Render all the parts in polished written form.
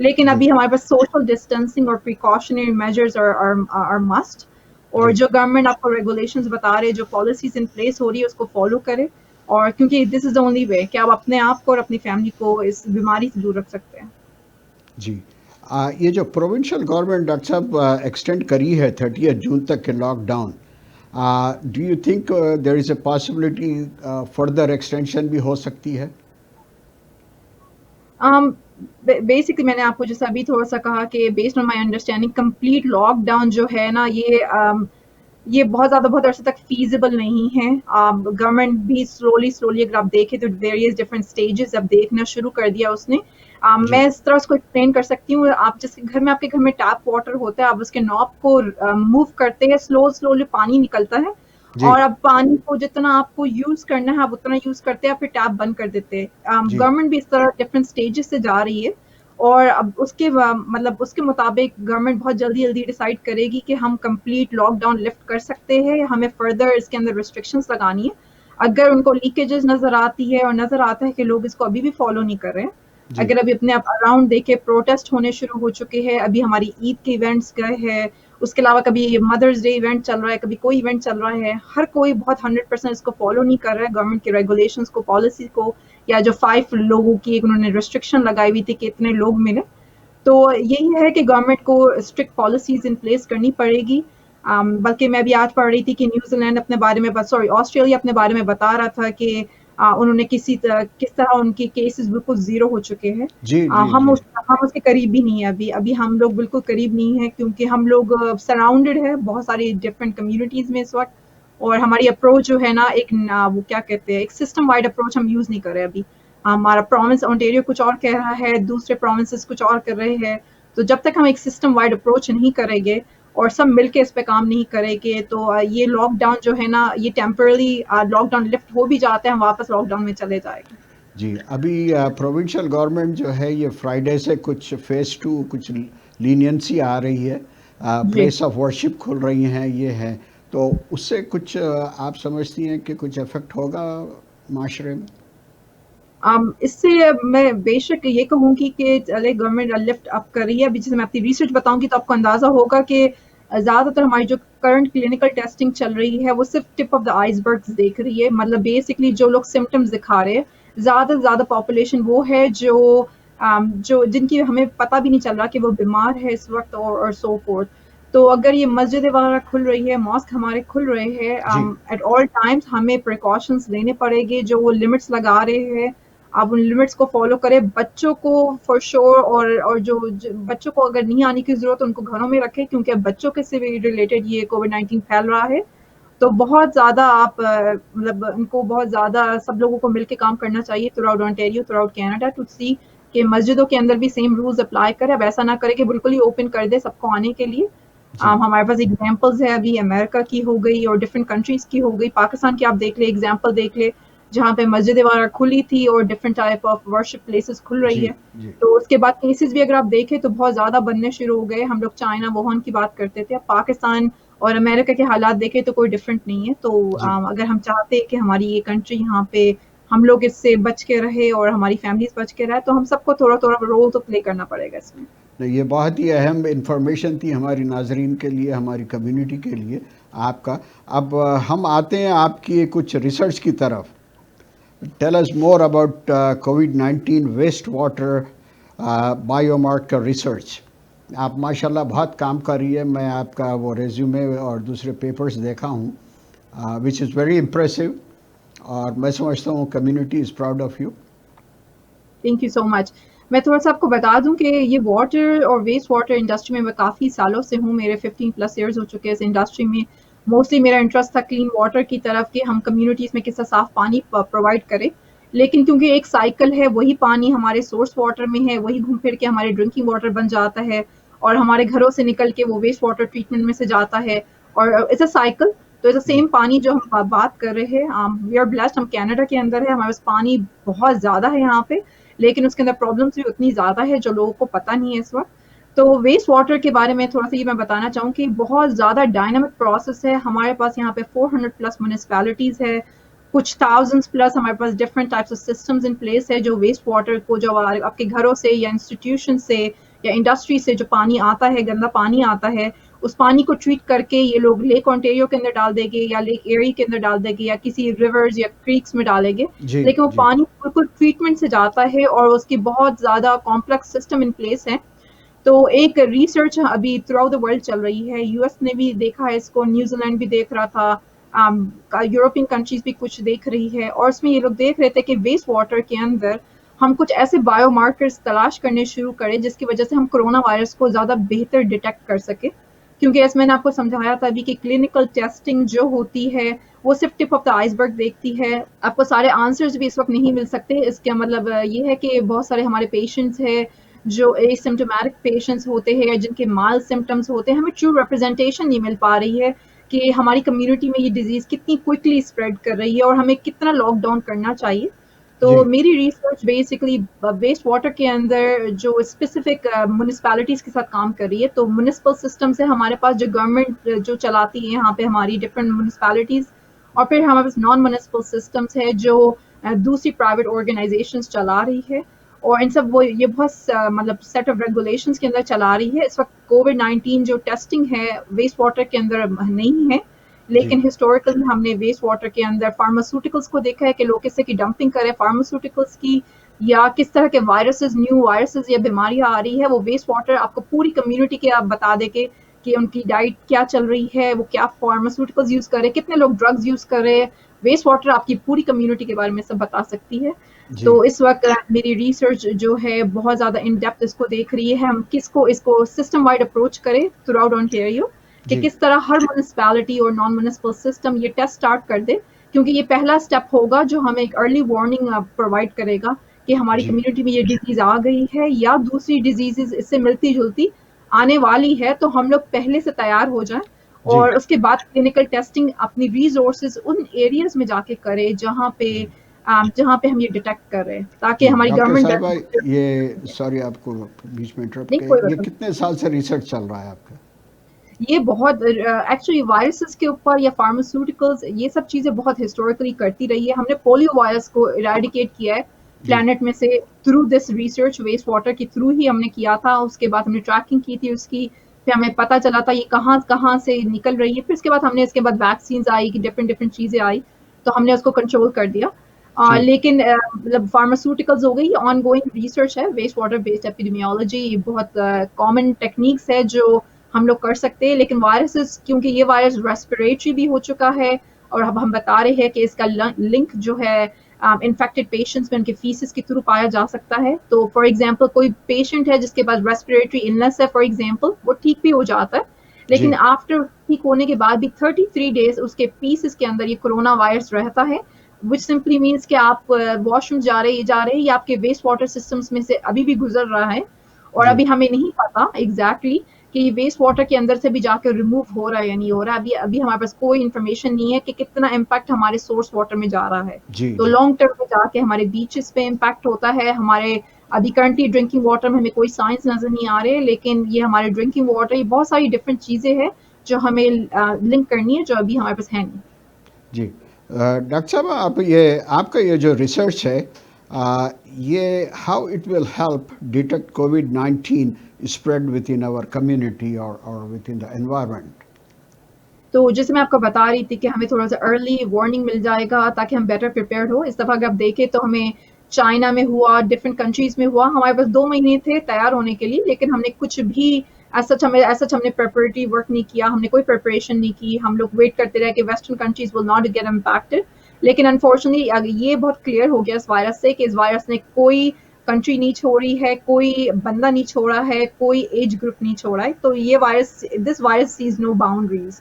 لیکن جی ابھی ہمارے پاس سوشل ڈسٹینسنگ اور پریکاشنری میجرز آر مسٹ. اور جی جو گورنمنٹ آپ کو ریگولیشنز بتا رہے, جو پالیسیز ان پلیس ہو رہی ہے اس کو فالو کرے, اور کیونکہ دس از دا اونلی وے کہ آپ اپنے آپ کو اور اپنی فیملی کو اس بیماری سے دور رکھ سکتے ہیں. جی. یہ جو پروونشل گورنمنٹ ڈاکٹر صاحب ایکسٹینڈ کری ہے 30 جون تک کے lockdown, do you think there is a possibility further extension بھی ہو سکتی ہے؟ بیسکلی میں نے آپ کو جیسا ابھی تھوڑا سا کہا کہ based on my understanding complete lockdown جو ہے نا یہ بہت عرصے تک فیزیبل نہیں ہے. گورنمنٹ بھی سلولی اگر آپ دیکھیں تو ویریس ڈفرنٹ اسٹیجز اب دیکھنا شروع کر دیا اس نے. جی میں اس طرح اس کو ایکسپلین کر سکتی ہوں, آپ جس آپ کے گھر میں ٹیپ واٹر ہوتا ہے, آپ اس کے نوب کو موو کرتے ہیں, سلولی پانی نکلتا ہے, جی اور اب پانی کو جتنا آپ کو یوز کرنا ہے آپ اتنا یوز کرتے ہیں, پھر ٹیپ بند کر دیتے ہیں. جی گورنمنٹ بھی اس طرح ڈفرنٹ اسٹیجز سے جا رہی ہے, اور اب اس کے مطابق گورنمنٹ بہت جلدی ڈیسائیڈ کرے گی کہ ہم کمپلیٹ لاک ڈاؤن لفٹ کر سکتے ہیں, ہمیں فردر اس کے اندر ریسٹرکشنز لگانی ہے. اگر ان کو لیکیجز نظر آتی ہے اور نظر آتا ہے کہ لوگ اس کو ابھی بھی فالو نہیں کر رہے ہیں, جی اگر ابھی اپنے اراؤنڈ دیکھے پروٹیسٹ ہونے شروع ہو چکے ہیں, ابھی ہماری عید کے ایونٹس گئے ہیں, اس کے علاوہ کبھی مدرس ڈے ایونٹ چل رہا ہے, کبھی کوئی ایونٹ چل رہا ہے, ہر کوئی بہت 100% اس کو فالو نہیں کر رہا ہے, گورنمنٹ کے ریگولیشنز کو, پالیسی کو, یا جو 5 لوگوں کی انہوں نے ریسٹرکشن لگائی ہوئی تھی کہ اتنے لوگ ملے. تو یہی ہے کہ گورنمنٹ کو اسٹرکٹ پالیسیز ان پلیس کرنی پڑے گی. بلکہ میں بھی آج پڑھ رہی تھی کہ نیوزی لینڈ اپنے بارے میں آسٹریلیا اپنے بارے میں بتا رہا تھا کہ انہوں نے کس طرح ان کے کیسز بالکل زیرو ہو چکے ہیں. جی جی ہم جی اس کے قریب بھی نہیں ہے, ابھی ہم لوگ بالکل قریب نہیں ہے, کیونکہ ہم لوگ سراؤنڈڈ ہے بہت ساری ڈفرینٹ کمیونٹیز میں اس وقت, اور ہماری اپروچ جو ہے نا ایک وہ کیا کہتے ہیں, ایک سسٹم وائڈ اپروچ ہم یوز نہیں کر رہے ابھی. ہمارا پروونس اونٹیریو کچھ اور کہہ رہا ہے, دوسرے پروونسز کچھ اور کر رہے ہیں. تو جب تک ہم ایک سسٹم وائڈ اپروچ نہیں کریں گے اور سب مل کے اس پہ کام نہیں کریں گے, تو یہ لاک ڈاؤن جو ہے نا یہ ٹیمپرلی لاک ڈاؤن لفٹ ہو بھی جاتا ہے, ہم واپس لاک ڈاؤن میں چلے جائیں گے. جی. ابھی پروونشل گورنمنٹ جو ہے یہ فرائیڈے سے کچھ فیز 2 کچھ لینینسی آ رہی ہے, جی, پلیس آف ورشپ کھل رہی ہیں, یہ ہے, تو اس سے کچھ آپ سمجھتی ہیں کہ کچھ افیکٹ ہوگا معاشرے میں؟ اس سے میں بے شک یہ کہوں گی کہ چلے گورنمنٹ لفٹ اپ کر رہی ہے. ابھی جیسے میں اپنی ریسرچ بتاؤں گی تو آپ کو اندازہ ہوگا کہ زیادہ تر ہماری جو کرنٹ کلینکل ٹیسٹنگ چل رہی ہے وہ صرف ٹپ آف دا آئس برگ دیکھ رہی ہے. مطلب بیسکلی جو لوگ سمٹمز دکھا رہے ہیں, زیادہ سے زیادہ پاپولیشن وہ ہے جو جن کی ہمیں پتہ بھی نہیں چل رہا کہ وہ بیمار ہے اس وقت, اور سو فورتھ. تو اگر یہ مسجد وغیرہ کھل رہی ہے, ماسک ہمارے کھل رہے ہیں, جی ایٹ آل ٹائمز ہمیں پریکاشنز لینے پڑے گے. جو وہ لمٹس لگا رہے ہیں آپ ان لمٹس کو فالو کریں. بچوں کو فار شور, اور جو بچوں کو اگر نہیں آنے کی ضرورت ان کو گھروں میں رکھیں, کیونکہ اب بچوں کے سے ریلیٹڈ یہ کووڈ-19 پھیل رہا ہے. تو بہت زیادہ آپ مطلب ان کو بہت زیادہ سب لوگوں کو مل کے کام کرنا چاہیے throughout Ontario, throughout Canada, to see کہ مسجدوں کے اندر بھی سیم رولز اپلائی کرے. اب ایسا نہ کرے کہ بالکل ہی اوپن کر دے سب کو آنے کے لیے. جی ہمارے پاس ایگزامپلز ہے, ابھی امریکہ کی ہو گئی اور ڈفرینٹ کنٹریز کی ہو گئی. پاکستان کی آپ دیکھ لیں, ایگزامپل دیکھ لیں, جہاں پہ مسجد وغیرہ کھلی تھی اور different type of worship places کھل رہی جی ہے. جی تو اس کے بعد کیسز بھی اگر آپ دیکھیں تو بہت زیادہ بننے شروع ہو گئے. ہم لوگ چائنا ووہان کی بات کرتے تھے, اب پاکستان اور امریکہ کے حالات دیکھیں تو کوئی ڈفرینٹ نہیں ہے. تو جی اگر ہم چاہتے ہیں کہ ہماری یہ کنٹری یہاں پہ ہم لوگ اس سے بچ کے رہے اور ہماری فیملیز بچ کے رہے, تو ہم سب کو تھوڑا رول تو پلے کرنا پڑے گا اس میں. نہیں, یہ بہت ہی اہم انفارمیشن تھی ہماری ناظرین کے لیے, ہماری کمیونٹی کے لیے آپ کا. اب ہم آتے ہیں آپ کی کچھ ریسرچ کی طرف. Tell us more about COVID-19 waste water biomarker research. آپ ماشاءاللہ بہت کام کر رہی ہے, میں آپ کا وہ ریزیومے اور دوسرے پیپرز دیکھا ہوں, وچ از ویری امپریسو, اور میں سمجھتا ہوں community is proud of you. Thank you so much. میں تھوڑا سا آپ کو بتا دوں کہ یہ واٹر اور ویسٹ واٹر انڈسٹری میں کافی سالوں سے ہوں, میرے 15+ ایئرز ہو چکے ہیں اس انڈسٹری میں. موسٹلی میرا انٹرسٹ تھا کلین واٹر کی طرف, کہ ہم کمیونٹیز میں کس طرح صاف پانی پرووائڈ کریں. لیکن کیونکہ ایک سائیکل ہے, وہی پانی ہمارے سورس واٹر میں ہے, وہی گھوم پھر کے ہمارے ڈرنکنگ واٹر بن جاتا ہے, اور ہمارے گھروں سے نکل کے وہ ویسٹ واٹر ٹریٹمنٹ میں سے جاتا ہے, اور اٹس اے سائیکل. تو اٹس اے جی سیم پانی جو ہم بات کر رہے ہیں, وی آر بلیسڈ, ہم کینیڈا کے اندر ہے, ہمارے پاس پانی بہت زیادہ ہے یہاں پہ, لیکن اس کے اندر پرابلمس بھی اتنی زیادہ ہے جو لوگوں کو پتہ نہیں ہے اس وقت. تو ویسٹ واٹر کے بارے میں تھوڑا سا یہ میں بتانا چاہوں کہ بہت زیادہ ڈائنامک پروسیس ہے. ہمارے پاس یہاں پہ 400+ میونسپیلٹیز ہے, کچھ thousands پلس ہمارے پاس different types of systems in place ہے جو ویسٹ واٹر کو جو آپ کے گھروں سے یا انسٹیٹیوشن سے یا انڈسٹری سے جو پانی آتا ہے، گندا پانی آتا ہے، اس پانی کو ٹریٹ کر کے یہ لوگ لیک آنٹیریو کے اندر ڈال دیں گے یا لیک ایری کے اندر ڈال دیں گے یا کسی ریورز یا کریکس میں ڈالیں گے، جی لیکن وہ جی پانی بالکل ٹریٹمنٹ سے جاتا ہے اور اس کی بہت زیادہ کمپلیکس سسٹم ان پلیس ہے. تو ایک ریسرچ ابھی تھرو آؤٹ دا ورلڈ چل رہی ہے، یو ایس نے بھی دیکھا ہے اس کو، نیوزی لینڈ بھی دیکھ رہا تھا، یورپین کنٹریز بھی کچھ دیکھ رہی ہے، اور اس میں یہ لوگ دیکھ رہے تھے کہ ویسٹ واٹر کے اندر ہم کچھ ایسے بایو مارکرز تلاش کرنے شروع کریں جس کی وجہ سے ہم کرونا وائرس کو زیادہ بہتر ڈیٹیکٹ کر سکیں. کیونکہ ایسے میں نے آپ کو سمجھایا تھا ابھی کہ کلینکل ٹیسٹنگ جو ہوتی ہے وہ صرف ٹپ آف دا آئس برگ دیکھتی ہے، آپ کو سارے آنسرز بھی اس وقت نہیں مل سکتے. اس کا مطلب یہ ہے کہ بہت سارے ہمارے پیشنٹس ہیں جو ایسمپٹومیٹک پیشنٹس ہوتے ہیں جن کے مائلڈ سمٹمس ہوتے ہیں، ہمیں ٹرو ریپرزنٹیشن نہیں مل پا رہی ہے کہ ہماری کمیونٹی میں یہ ڈیزیز کتنی کوئکلی اسپریڈ کر رہی ہے اور ہمیں کتنا لاک ڈاؤن کرنا چاہیے. تو جی میری ریسرچ بیسکلی ویسٹ واٹر کے اندر جو اسپیسیفک میونسپیلٹیز کے ساتھ کام کر رہی ہے. تو میونسپل سسٹم سے ہمارے پاس جو گورنمنٹ جو چلاتی ہے یہاں پہ ہماری ڈفرینٹ میونسپیلٹیز، اور پھر ہمارے پاس نان میونسپل سسٹمس ہے جو دوسری پرائیویٹ آرگنائزیشنز چلا رہی ہے، اور ان سب وہ یہ بہت مطلب سیٹ آف ریگولیشنز کے اندر چلا رہی ہے. اس وقت کووڈ-19 جو ٹیسٹنگ ہے ویسٹ واٹر کے اندر نہیں ہے، جی لیکن ہسٹوریکلی ہم نے ویسٹ واٹر کے اندر فارماسیوٹیکلس کو دیکھا ہے کہ لوگ کس طرح کی ڈمپنگ کرے فارماسیوٹیکلس کی، یا کس طرح کے وائرسز، نیو وائرسز یا بیماریاں آ رہی ہے. وہ ویسٹ واٹر آپ کو پوری کمیونٹی کے آپ بتا دے کہ ان کی ڈائٹ کیا چل رہی ہے، وہ کیا فارماسیوٹیکلز یوز کرے، کتنے لوگ ڈرگز یوز کرے. ویسٹ واٹر آپ کی پوری کمیونٹی کے بارے میں سب بتا سکتی ہے. تو جی اس وقت میری ریسرچ جو ہے بہت زیادہ ان ڈیپتھ اس کو دیکھ رہی ہے، ہم کس کو اس کو سسٹم وائڈ اپروچ کریں تھرو آؤٹ آنٹیریو، کہ جی کس طرح ہر میونسپیلٹی اور نان میونسپل سسٹم یہ ٹیسٹ اسٹارٹ کر دے، کیونکہ یہ پہلا اسٹیپ ہوگا جو ہمیں ایک ارلی وارننگ پرووائڈ کرے گا کہ ہماری جی کمیونٹی میں یہ ڈیزیز آ گئی ہے یا دوسری ڈیزیزز اس سے ملتی جلتی آنے والی ہے، تو ہم لوگ پہلے سے تیار ہو جائیں. جی اور اس کے بعد کلینکل ٹیسٹنگ اپنی ریسورسز ان ایریاز میں جا کے کرے جہاں پہ جی ہم یہ ڈیٹیکٹ کر رہے ہیں، تاکہ جی ہماری ڈاکٹر گورنمنٹ صاحبہ، یہ سوری آپ کو بیچ میں انٹرپٹ نہیں کہ کوئی یہ بات کتنے سال سے ریسرچ چل رہا ہے آپ کا؟ یہ بہت ایکچولی وائرسز کے اوپر یا فارماسیوٹیکلز یہ سب چیزیں بہت ہسٹوریکلی کرتی رہی ہے. ہم نے پولیو وائرس کو ایراڈیکیٹ کیا ہے جی پلانٹ میں سے through this research, waste water کے تھرو ہی ہم نے کیا تھا. اس کے بعد ہم نے ٹریکنگ کی تھی اس کی، پھر ہمیں پتہ چلا تھا یہ کہاں کہاں سے نکل رہی ہے. پھر اس کے بعد ہم نے اس کے بعد ویکسینز آئی کہ ڈفرینٹ چیزیں آئی، تو ہم نے اس کو کنٹرول کر دیا. جی لیکن مطلب فارماسیوٹیکلز ہو گئی، یہ آن گوئنگ ریسرچ ہے. ویسٹ واٹر بیسڈ ایپیڈیمیولوجی یہ بہت کامن ٹیکنیکس ہے جو ہم لوگ کر سکتے ہیں. لیکن وائرسز کیونکہ یہ وائرس ریسپریٹری بھی ہو چکا ہے، اور اب ہم بتا رہے ہیں کہ اس کا لنک جو ہے انفیکٹڈ پیشنٹس میں ان کے فیسز کے تھرو پایا جا سکتا ہے. تو فار ایگزامپل کوئی پیشنٹ ہے جس کے پاس ریسپریٹری النس ہے فار ایگزامپل، وہ ٹھیک بھی ہو جاتا ہے، لیکن جی آفٹر ٹھیک ہونے کے بعد بھی 33 days اس کے پیسز کے اندر یہ کرونا وائرس رہتا ہے، which simply means کہ آپ واش روم جا رہے یہ آپ کے ویسٹ واٹر سسٹمز میں سے ابھی بھی گزر رہا ہے. اور جی ابھی ہمیں نہیں پتا ایگزیکٹلی کہ یہ ویسٹ واٹر کے اندر سے بھی جا کے ریموو ہو رہا ہے یا نہیں ہو رہا ہے. ابھی ہمارے پاس کوئی انفارمیشن نہیں ہے کہ کتنا امپیکٹ ہمارے سورس واٹر میں جا رہا ہے. جی تو جی لانگ ٹرم میں جا کے ہمارے بیچز پہ امپیکٹ ہوتا ہے. ہمارے ابھی کرنٹلی ڈرنکنگ واٹر میں ہمیں کوئی سائنس نظر نہیں آ رہے، لیکن یہ ہمارے ڈرنکنگ واٹر یہ بہت ساری ڈفرینٹ چیزیں ہیں جو ہمیں لنک کرنی ہے جو ابھی ہمارے پاس ہے نہیں. جی ڈاکٹر صاحب، آپ کا یہ جو ریسرچ ہے یہ how it will help detect کووڈ-19 spread within our community اور ود ان دا انوائرمنٹ؟ تو جیسے میں آپ کو بتا رہی تھی کہ ہمیں تھوڑا سا ارلی وارننگ مل جائے گا تاکہ ہم بیٹر پریپیئرڈ ہو. اس دفعہ اگر آپ دیکھیں تو ہمیں چائنا میں ہوا، ڈفرینٹ کنٹریز میں ہوا، ہمارے پاس 2 مہینے تھے تیار ہونے کے لیے، لیکن ہم نے کچھ بھی ہم نے پریپریٹری ورک نہیں کیا، ہم نے کوئی پریپریشن نہیں کی. ہم لوگ ویٹ کرتے رہے کہ western countries will not get impacted. لیکن انفارچونیٹلی یہ بہت کلیئر ہو گیا اس وائرس سے کہ اس وائرس نے کوئی کنٹری نہیں چھوڑی ہے، کوئی بندہ نہیں چھوڑا ہے، کوئی ایج گروپ نہیں چھوڑا ہے. تو یہ this virus sees no boundaries.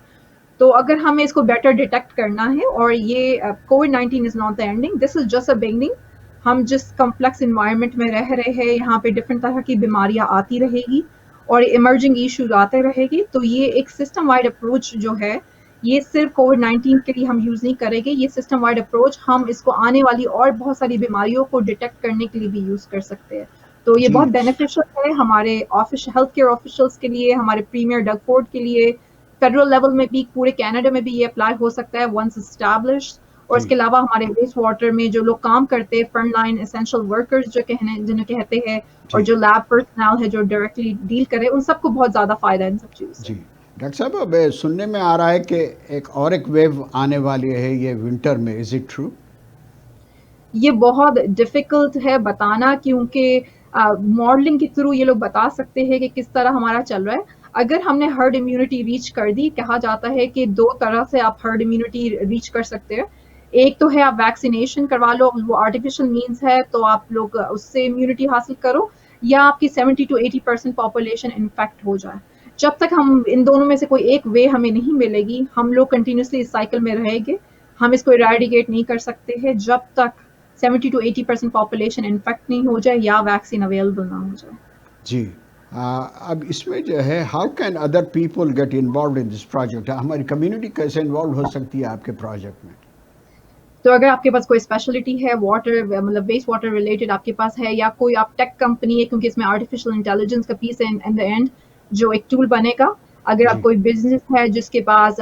تو اگر ہمیں اس کو بیٹر ڈیٹیکٹ کرنا ہے، اور یہ COVID-19 is not the ending, this is just a beginning. ہم جس کمپلیکس انوائرمنٹ میں رہ رہے ہیں یہاں پہ ڈفرینٹ طرح کی بیماریاں آتی رہے گی اور ایمرجنگ ایشوز آتے رہے گی. تو یہ ایک سسٹم وائڈ اپروچ جو ہے یہ صرف کووڈ-19 کے لیے ہم یوز نہیں کریں گے. یہ سسٹم وائڈ اپروچ ہم اس کو آنے والی اور بہت ساری بیماریوں کو ڈیٹیکٹ کرنے کے لیے بھی یوز کر سکتے ہیں. تو یہ جی بہت بینیفیشل ہے ہمارے ہیلتھ کیئر آفیشلس کے لیے، ہمارے پریمیئر ڈگ فورڈ کے لیے. فیڈرل لیول میں بھی پورے کینیڈا میں بھی یہ اپلائی ہو سکتا ہے ونس اسٹیبلش. اور اس کے علاوہ ہمارے ویسٹ واٹر میں جو لوگ کام کرتے ہیں فرنٹ لائن اسینشل ورکرز جنہیں کہتے ہیں اور جو لیب پرسنل ہے جو ڈائریکٹلی ڈیل کرے ان سب کو بہت زیادہ فائدہ ہے ان سب چیزوں سے. جی ڈاکٹر صاحب اب سننے میں آ رہا ہے کہ ایک ویو آنے والی ہے یہ ونٹر میں، از اٹ ٹرو؟ یہ بہت ڈیفیکلٹ ہے بتانا کیونکہ ماڈلنگ کے تھرو یہ لوگ بتا سکتے ہیں کہ کس طرح ہمارا چل رہا ہے. اگر ہم نے ہرڈ امیونٹی ریچ کر دی، کہا جاتا ہے کہ 2 طرح سے آپ ہرڈ امیونٹی ریچ کر سکتے ہیں. ایک تو ہے آپ ویکسینیشن کروا لو، وہ آرٹیفیشل مینز ہے تو آپ لوگ اس سے امیونٹی حاصل کرو، یا آپ کی 70 to 80% پاپولیشن انفیکٹ ہو جائے. جب تک ہم ان دونوں میں سے کوئی ایک وے ہمیں نہیں ملے گی، ہم لوگ کنٹینیوسلی اس سائیکل میں رہیں گے. ہم اس کو ایریڈیکیٹ نہیں کر سکتے ہیں جب تک 70 to 80% پاپولیشن انفیکٹ نہیں ہو جائے یا ویکسین اویلیبل نہ ہو جائے. جی اب اس میں جو ہے how can other people get involved in this project? ہماری کمیونٹی کیسے انوالو ہو سکتی ہے آپ کے پروجیکٹ میں؟ تو اگر آپ کے پاس کوئی اسپیشلٹی ہے واٹر مطلب ویسٹ واٹر ریلیٹڈ آپ کے پاس ہے، یا کوئی آپ ٹیک کمپنی ہے، کیونکہ اس میں آرٹیفیشل انٹیلیجنس کا پیس ہے ان دا اینڈ جو ایک ٹول بنے گا. اگر آپ جی کوئی بزنس ہے جس کے پاس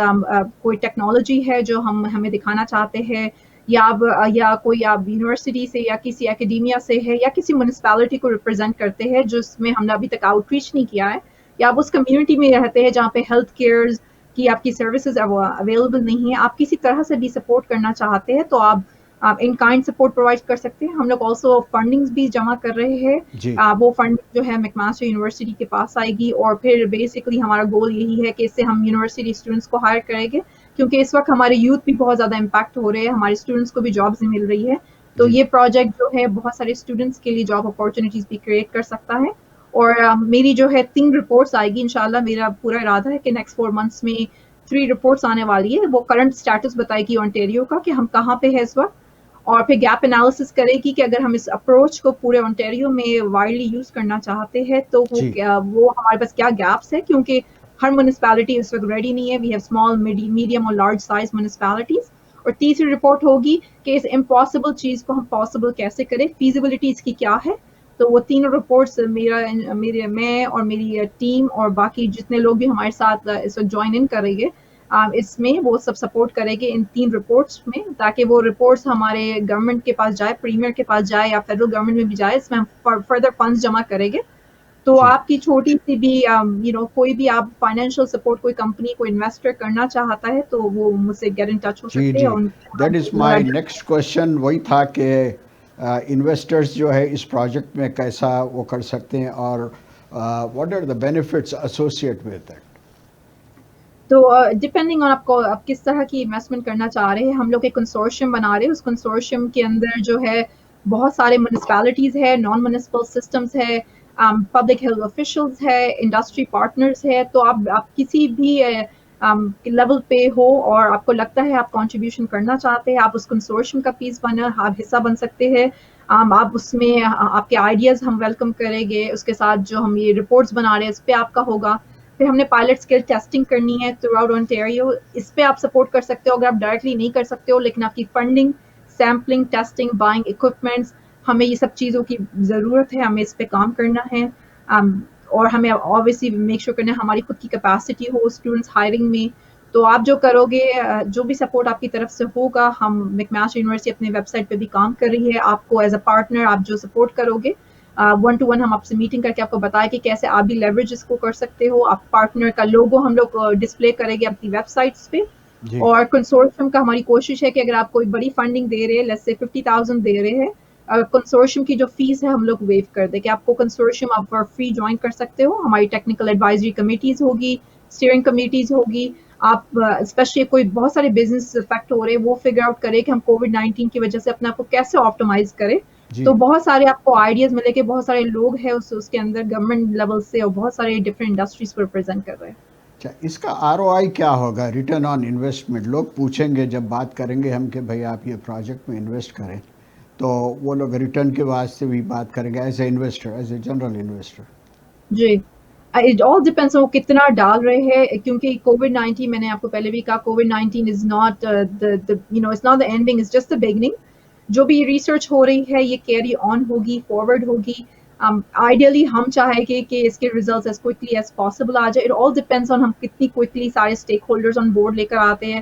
کوئی ٹیکنالوجی ہے جو ہمیں دکھانا چاہتے ہیں، یا کوئی آپ یونیورسٹی سے یا کسی اکیڈیمیا سے ہے یا کسی میونسپلٹی کو ریپرزینٹ کرتے ہیں جس میں ہم نے ابھی تک آؤٹ ریچ نہیں کیا ہے، یا آپ اس کمیونٹی میں رہتے ہیں جہاں پہ ہیلتھ کیئر کی آپ کی سروسز اویلیبل نہیں ہے، آپ کسی طرح سے بھی سپورٹ کرنا چاہتے ہیں تو آپ ان کائنڈ سپورٹ پرووائڈ کر سکتے ہیں. ہم لوگ آلسو فنڈنگز بھی جمع کر رہے ہیں. جی وہ فنڈنگ جو ہے میکماسٹر یونیورسٹی کے پاس آئے گی، اور پھر بیسکلی ہمارا گول یہی ہے کہ اس سے ہم یونیورسٹی اسٹوڈنٹس کو ہائر کریں گے، کیونکہ اس وقت ہمارے یوتھ بھی بہت زیادہ امپیکٹ ہو رہے ہیں، ہمارے اسٹوڈنٹس کو بھی جابس مل رہی ہے. تو جی یہ پروجیکٹ جو ہے بہت سارے اسٹوڈنٹس کے لیے جاب اپارچونیٹیز بھی کریٹ کر سکتا ہے. اور میری جو ہے 3 رپورٹس آئے گی انشاءاللہ. میرا پورا ارادہ ہے کہ نیکسٹ 4 months میں 3 رپورٹس آنے والی ہے. وہ کرنٹ اسٹیٹس بتائے گی اونٹیریو کا کہ ہم کہاں پہ ہے اس وقت، اور پھر گیپ انالیسس کرے گی کہ اگر ہم اس اپروچ کو پورے اونٹیریو میں وائڈلی یوز کرنا چاہتے ہیں تو جی وہ ہمارے پاس کیا گیپس ہے، کیونکہ ہر میونسپلٹی اس وقت ریڈی نہیں ہے. وی ہیو اسمال میڈیم اور لارج سائز میونسپلٹیز. اور تیسری رپورٹ ہوگی کہ اس امپاسبل چیز کو ہم پاسبل کیسے کریں، فیزیبلٹی اس کی کیا ہے. تو وہ تینوں رپورٹس میں اور میری ٹیم اور باقی جتنے لوگ بھی ہمارے ساتھ اس وقت جوائن ان کریں گے اس میں، وہ سب سپورٹ کرے گے ان 3 رپورٹس میں، تاکہ وہ رپورٹس ہمارے گورنمنٹ کے پاس جائے، پریمیئر کے پاس جائے یا فیڈرل گورنمنٹ میں بھی جائے. اس میں ہم فردر فنڈز جمع کریں گے. تو جی آپ کی چھوٹی سی بھی کوئی بھی آپ فائنینشیل سپورٹ کوئی کمپنی کوئی انویسٹر کرنا چاہتا ہے تو وہ مجھ سے گیٹ ان ٹچ ہو جی سکتے ہیں. جی that is my next question, وہی تھا کہ انویسٹرز جو ہے اس پروجیکٹ میں کیسا وہ کر سکتے ہیں، اور what are the benefits associate with that? تو ڈپینڈنگ آن آپ کس طرح کی انویسٹمنٹ کرنا چاہ رہے ہیں. ہم لوگ ایک کنسورشیم بنا رہے ہیں. اس کنسورشیم کے اندر جو ہے بہت سارے میونسپلٹیز ہے، نان میونسپل سسٹمز ہے، پبلک ہیلتھ آفیشلز ہے، انڈسٹری پارٹنرز ہے. تو آپ کسی بھی لیول پہ ہو اور آپ کو لگتا ہے آپ کنٹریبیوشن کرنا چاہتے ہیں، آپ اس کنسورشیم کا پیس آپ حصہ بن سکتے ہیں. آپ اس میں آپ کے آئیڈیاز ہم ویلکم کریں گے. اس کے ساتھ جو ہم یہ رپورٹس بنا رہے ہیں اس پہ آپ کا ہوگا. پھر ہم نے پائلٹ اسکیل ٹیسٹنگ کرنی ہے تھرو آؤٹ اونٹیریو. اس پہ آپ سپورٹ کر سکتے ہو اگر آپ ڈائریکٹلی نہیں کر سکتے ہو، لیکن آپ کی funding, sampling, testing, buying equipments, ہمیں یہ سب چیزوں کی ضرورت ہے. ہمیں اس پہ کام کرنا ہے. اور ہمیں آبویسلی میک شور کرنا ہے ہماری خود کی کیپیسٹی ہو اسٹوڈنٹس ہائرنگ میں. تو آپ جو کرو گے، جو بھی سپورٹ آپ کی طرف سے ہوگا، ہم میکماسٹر یونیورسٹی اپنے ویب سائٹ پہ بھی کام کر رہی ہے. آپ کو ایز اے پارٹنر آپ جو سپورٹ کرو گے، 1-to-1 ہم آپ سے میٹنگ کر کے آپ کو بتائیں کہ کیسے آپ بھی لیوریج اس کو کر سکتے ہو. آپ پارٹنر کا لوگو ہم لوگ ڈسپلے کریں گے اپنی ویب سائٹس پہ. جی اور کنسورشیم کا ہماری کوشش ہے کہ اگر آپ کوئی بڑی فنڈنگ دے رہے ہیں، لیٹس سے 50,000 دے رہے ہیں، کنسورشیم کی جو فیس ہے ہم لوگ ویو کر دیں کہ آپ کو کنسورشیم آپ فری جوائن کر سکتے ہو. ہماری ٹیکنیکل ایڈوائزری کمیٹیز ہوگی، اسٹیئرنگ کمیٹیز ہوگی. آپ اسپیشلی کوئی بہت سارے بزنس افیکٹ ہو رہے ہیں، وہ فگر آؤٹ کرے کہ ہم کووڈ-19 کی وجہ سے اپنے آپ کو کیسے آپٹیمائز کریں. جی تو بہت سارے آپ کو آئیڈیاز ملے کہ بہت سارے لوگ ہیں اس کے اندر گورنمنٹ لیول سے اور بہت سارے ڈفرینٹ انڈسٹریز کو ریپرزینٹ کر رہے ہیں. اچھا، اس کا ROI کیا ہوگا، ریٹرن آن انویسٹمنٹ؟ لوگ پوچھیں گے جب بات کریں گے ہم کہ بھائی آپ یہ پروجیکٹ میں انویسٹ کریں، تو وہ لوگ ریٹرن کے واسطے بھی بات کریں گے as a investor, as a general investor. جی، اٹ آل ڈپینڈس وہ کتنا ڈال رہے ہیں، کیونکہ کووڈ-19 میں نے آپ کو پہلے بھی کہا کووڈ-19 is not it's not the ending, it's just the beginning. جو بھی ریسرچ ہو رہی ہے یہ کیری آن ہوگی، فارورڈ ہوگی. آئیڈیلی ہم چاہیں گے کہ اس کے results as quickly as possible آ جائے. اٹ آل ڈپینڈس آن ہم کتنی کوئکلی سارے اسٹیک ہولڈرز آن بورڈ لے کر آتے ہیں.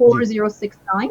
4069.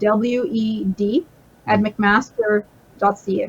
jawed@mcmaster.ca.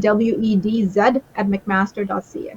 jawedz@mcmaster.ca.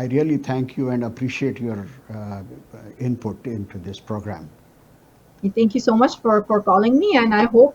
I really thank you and appreciate your input into this program. Thank you so much for calling me, and I hope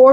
4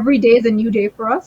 every day is a new day for us.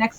next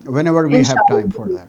Whenever we have time for that.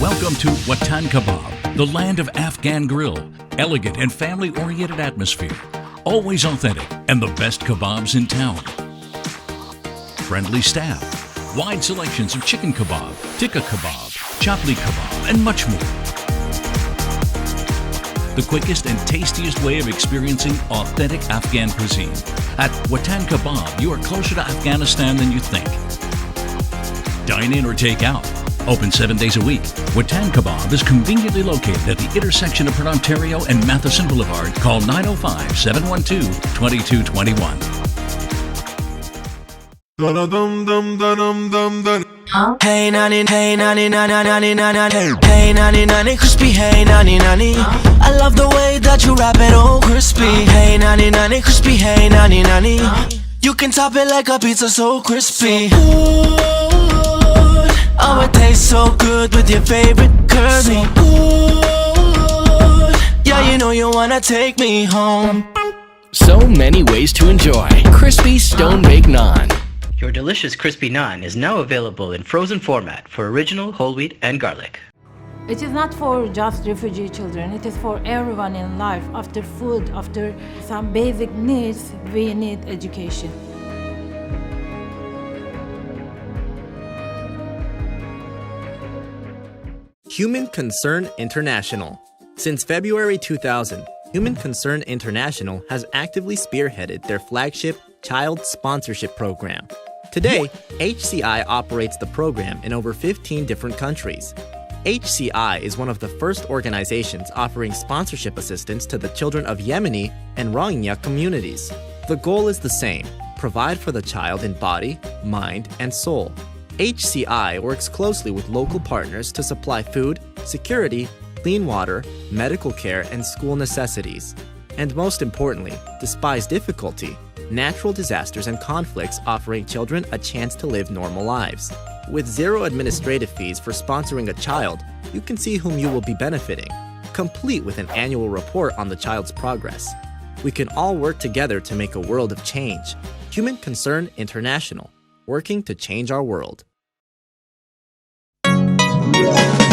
Welcome to Watan Kebab, the land of Afghan grill. Elegant and family-oriented atmosphere. always authentic, and the best kebabs in town. Friendly staff, wide selections of chicken kebab, tikka kebab, chapli kebab, and much more. The quickest and tastiest way of experiencing authentic Afghan cuisine. At Watan Kebab, you are closer to Afghanistan than you think. Dine in or take out. Open 7 days a week. Watan Kebab is conveniently located at the intersection of Port Ontario and Matheson Boulevard. Call 905-712-2221. Hey nani, hey nani, nani, nani, nani, hey nani, nani, crispy, hey nani, nani. I love the way that you wrap it all crispy. Hey nani, nani, crispy, hey nani, nani. You can top it like a pizza, so crispy. Ooh, oh, it tastes so good with your favorite curry. Ooh, yeah, you know you wanna take me home. So many ways to enjoy crispy stone-baked naan. Your delicious crispy naan is now available in frozen format for original whole wheat and garlic. It is not for just refugee children, it is for everyone in life. After food, after some basic needs, we need education. Human Concern International. Since February 2000, Human Concern International has actively spearheaded their flagship child sponsorship program. Today, HCI operates the program in over 15 different countries. HCI is one of the first organizations offering sponsorship assistance to the children of Yemeni and Rohingya communities. The goal is the same: provide for the child in body, mind, and soul. HCI works closely with local partners to supply food, security, clean water, medical care, and school necessities. And most importantly, despite difficulty, natural disasters and conflicts, offering children a chance to live normal lives. With zero administrative fees for sponsoring a child, you can see whom you will be benefiting, complete with an annual report on the child's progress. We can all work together to make a world of change. Human Concern International, working to change our world.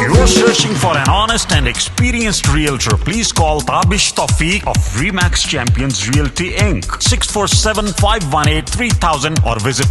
you are searching for an honest and experienced realtor, please call Tabish Tawfiq of Remax Champions Realty Inc. 647-518-3000 or visit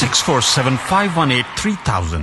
647-518-3000.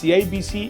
CIBC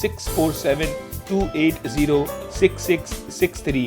647-280-6663.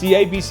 CIBC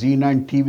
Z9 TV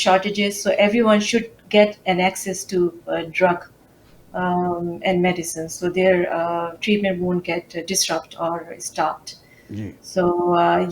shortages, so everyone should get an access to drug and medicine, so their treatment won't get disrupted or stopped. So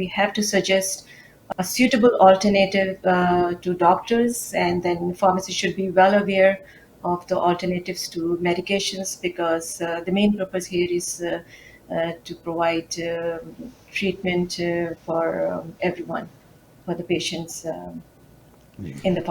we have to suggest a suitable alternative to doctors, and then pharmacists should be well aware of the alternatives to medications, because the main purpose here is to provide treatment for everyone, for the patients in the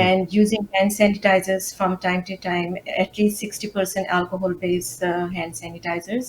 and using hand sanitizers from time to time, at least 60% alcohol based hand sanitizers.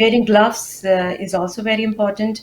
wearing gloves is also very important.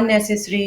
unnecessary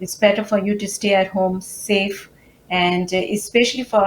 It's better for you to stay at home safe, and especially for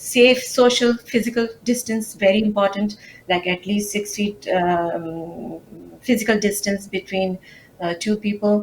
safe social physical distance very important, like at least 6 feet physical distance between two people.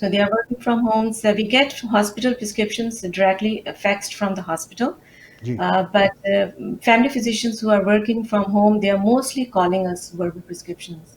So they are working from home. So we get hospital prescriptions directly faxed from the hospital. But family physicians who are working from home, they are mostly calling us verbal prescriptions.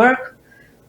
work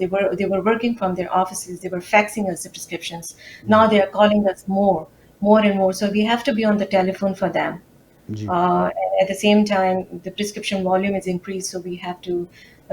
they were working from their offices, they were faxing us the prescriptions. Now they are calling us more and more, so we have to be on the telephone for them. And at the same time the prescription volume is increased, so we have to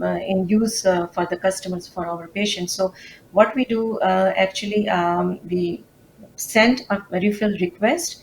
in use for the customers, for our patients. So what we do actually, we send a refill request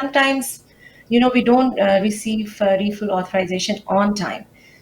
sometimes, you know, we don't receive refill authorization on time.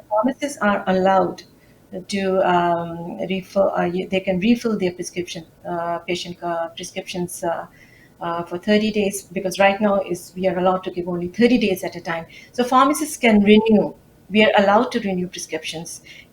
the pharmacists are allowed to refill, they can refill their prescription, patient prescriptions for 30 days, because right now is we are allowed to give only 30 days at a time. So pharmacists can renew. We are allowed to renew prescriptions.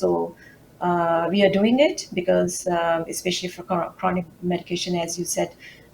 so we are doing it because especially for chronic medication, as you said,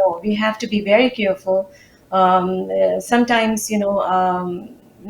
No, we have to be very careful. Sometimes, you know,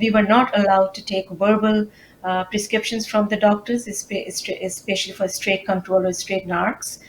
we were not allowed to take verbal prescriptions from the doctors, especially for straight control or straight narcs.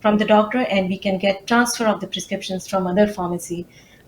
from the doctor, and we can get transfer of the prescriptions from other pharmacy.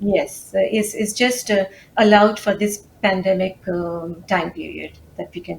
Yes, it's just allowed for this pandemic time period that we can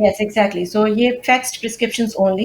yes, exactly. So yeah, faxed prescriptions only,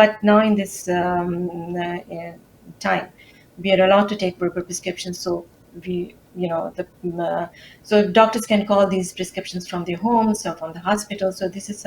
But now in this time, we are allowed to take verbal prescriptions. So we, you know, so doctors can call these prescriptions from their homes or from the hospital. So this is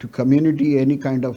to community any kind of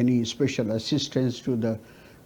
any special assistance to the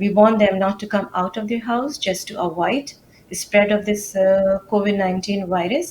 we want them not to come out of their house just to avoid the spread of this COVID-19 virus.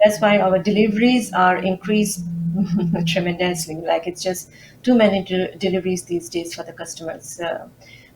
that's why our deliveries are increased tremendously. Like it's just too many deliveries these days for the customers.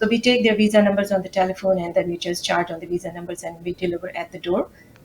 So we take their visa numbers on the telephone and then we just charge on the visa numbers and we deliver at the door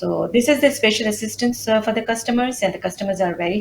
So this is the special assistance for the customers and the customers are very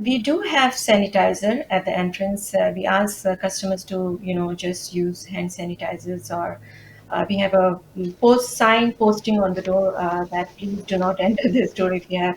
We do have sanitizer at the entrance. We ask customers to just use hand sanitizers or we have a sign posting on the door that please do not enter this store if you have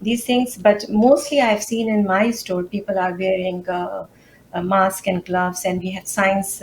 these things. But mostly I've seen in my store, people are wearing a mask and gloves, and we have signs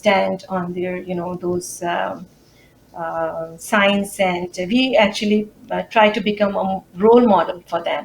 stand on their, those science, and we actually try to become a role model for them.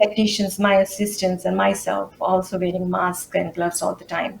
technicians, my assistants, and myself also wearing masks and gloves all the time.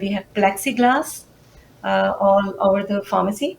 we have plexiglass all over the pharmacy.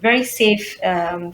very safe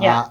Yeah,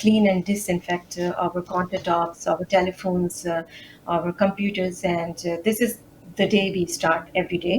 clean and disinfect our countertops, our telephones, our computers, and this is the day we start every day.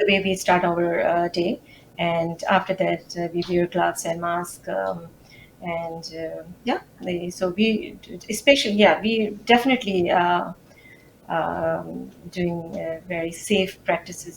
the way we start our day, and after that we wear gloves and mask. And yeah, so we especially we definitely doing very safe practices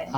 And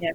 yeah.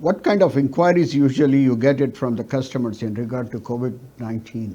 what kind of inquiries usually you get it from the customers in regard to COVID-19?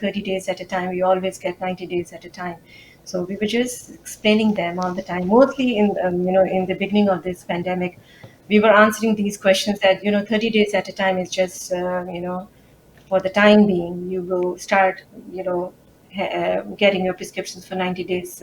30 days at a time we always get 90 days at a time. So we were just explaining them all the time, mostly in in the beginning of this pandemic we were answering these questions that 30 days at a time is just for the time being. You will start getting your prescriptions for 90 days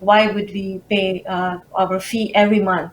why would we pay our fee every month?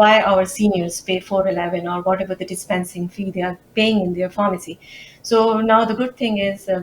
why our seniors pay 411 or whatever the dispensing fee they are paying in their pharmacy. So now the good thing is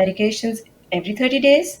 medications every 30 days,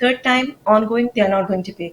third time, ongoing, they are not going to pay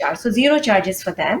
charge. So zero charges for them.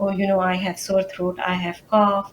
oh I have sore throat, I have cough.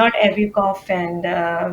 not every cough and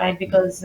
right? Because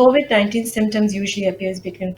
COVID-19 symptoms usually appears between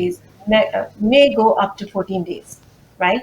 days, may go up to 14 days, right?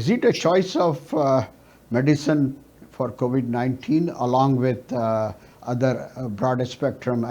is it a choice of medicine for COVID-19 along with other broad spectrum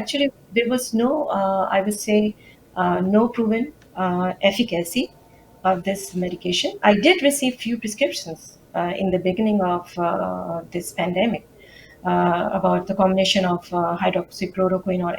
actually there was no I would say no proven efficacy of this medication. I did receive few prescriptions in the beginning of this pandemic about the combination of hydroxychloroquine or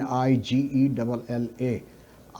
NIGELLA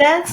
That's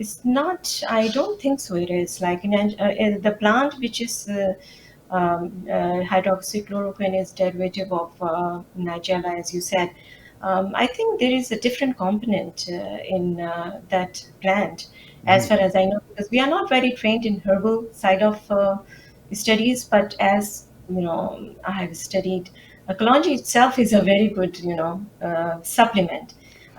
it's not, I don't think so it is like the plant which is hydroxychloroquine is derivative of Nigella, as you said. I think there is a different component in that plant, as far as I know, because we are not very trained in herbal side of studies, but as you know, I have studied. Kalonji itself is a very good, supplement.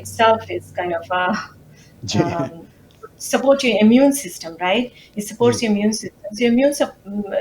itself is kind of support your immune system, right? It supports your immune system. So your immune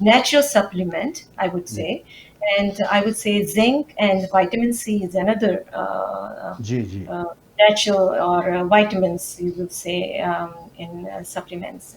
natural supplement, I would say. And I would say zinc and vitamin C is another natural or vitamins you would say in supplements.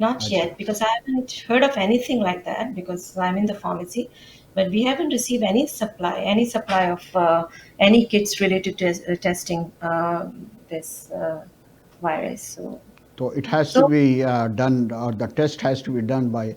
Not yet, because I haven't heard of anything like that because I'm in the pharmacy, but we haven't received any supply of any kits related to testing this virus. So it has to be done, or the test has to be done by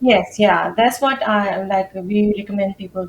Yes, yeah, that's what we recommend people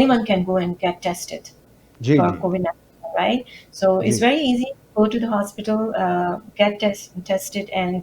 anyone can go and get tested for COVID-19, right? So it's very easy. Go to the hospital, get tested, and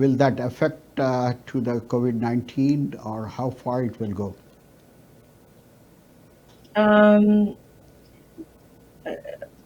will that affect to the COVID-19 or how far it will go?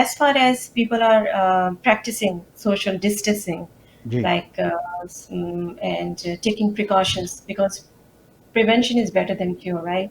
as far as people are practicing social distancing, like and taking precautions, because prevention is better than cure, right?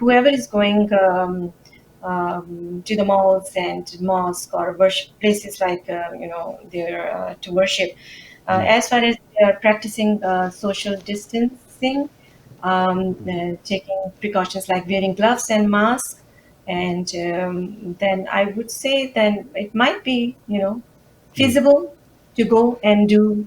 whoever is going to the malls and mosque or worship places like there to worship, as far as they are practicing social distancing, taking precautions like wearing gloves and masks, and then I would say then it might be feasible to go and do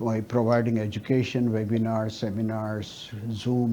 by providing education, webinars, seminars, Zoom,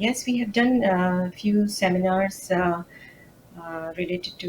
Yes, we have done a few seminars related to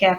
CAP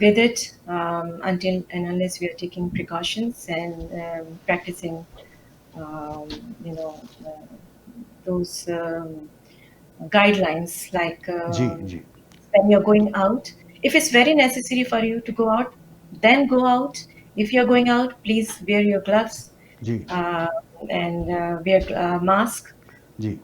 with it until and unless we are taking precautions and practicing those guidelines, like when you're going out, if it's very necessary for you to go out, then go out. If you're going out, please wear your gloves and wear mask.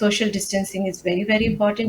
social distancing is very very important,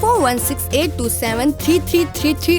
4168273333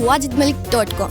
wajidmalik.com।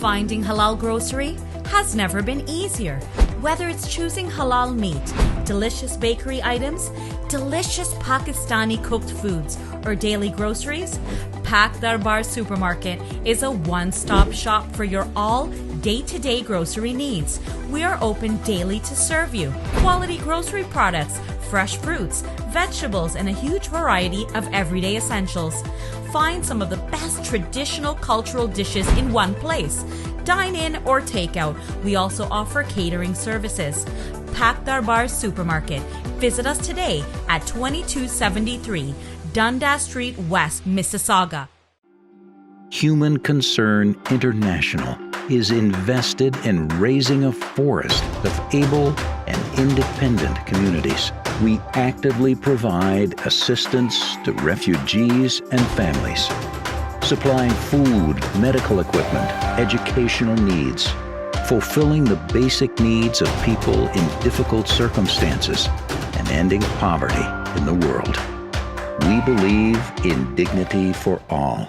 Finding halal grocery has never been easier. Whether it's choosing halal meat, delicious bakery items, delicious Pakistani cooked foods, or daily groceries, Pak Darbar Supermarket is a one-stop shop for your all day-to-day grocery needs. We are open daily to serve you. Quality grocery products, fresh fruits, vegetables, and a huge variety of everyday essentials. Find some of the best traditional cultural dishes in one place. Dine in or take out. We also offer catering services. Pak Darbar Supermarket. Visit us today at 2273 Dundas Street West, Mississauga. Human Concern International is invested in raising a forest of able and independent communities. We actively provide assistance to refugees and families, supplying food, medical equipment, educational needs, fulfilling the basic needs of people in difficult circumstances, and ending poverty in the world. We believe in dignity for all.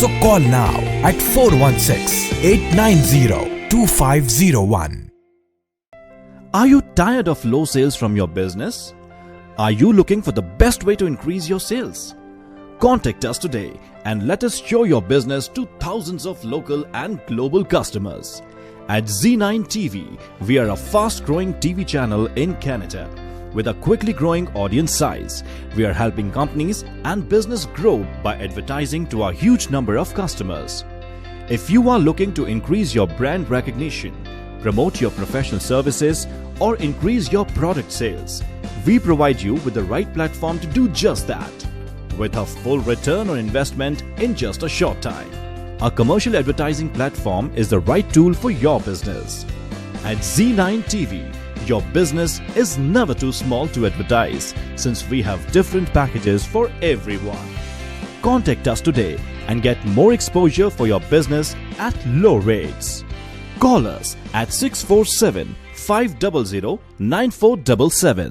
So call now at 416-890-2501. Are you tired of low sales from your business? Are you looking for the best way to increase your sales? Contact us today and let us show your business to thousands of local and global customers. At Z9 TV, we are a fast-growing TV channel in Canada. With a quickly growing audience size, we are helping companies and business grow by advertising to a huge number of customers. If you are looking to increase your brand recognition, promote your professional services, or increase your product sales, we provide you with the right platform to do just that, with a full return on investment in just a short time. A commercial advertising platform is the right tool for your business. At Z9 TV, your business is never too small to advertise, since we have different packages for everyone. Contact us today and get more exposure for your business at low rates. Call us at 647-500-9477.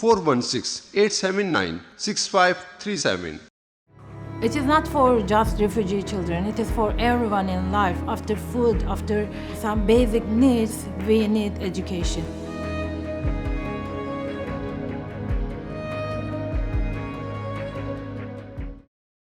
416-879-6537। It is not for just refugee children, it is for everyone in life. After food, after some basic needs, we need education.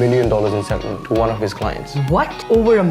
million in settlement to one of his clients. What? Over $1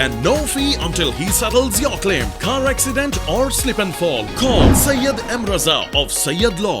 And no fee until he settles your claim. Car accident or slip and fall. Call Sayyid M. Raza of Sayyid Law.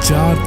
4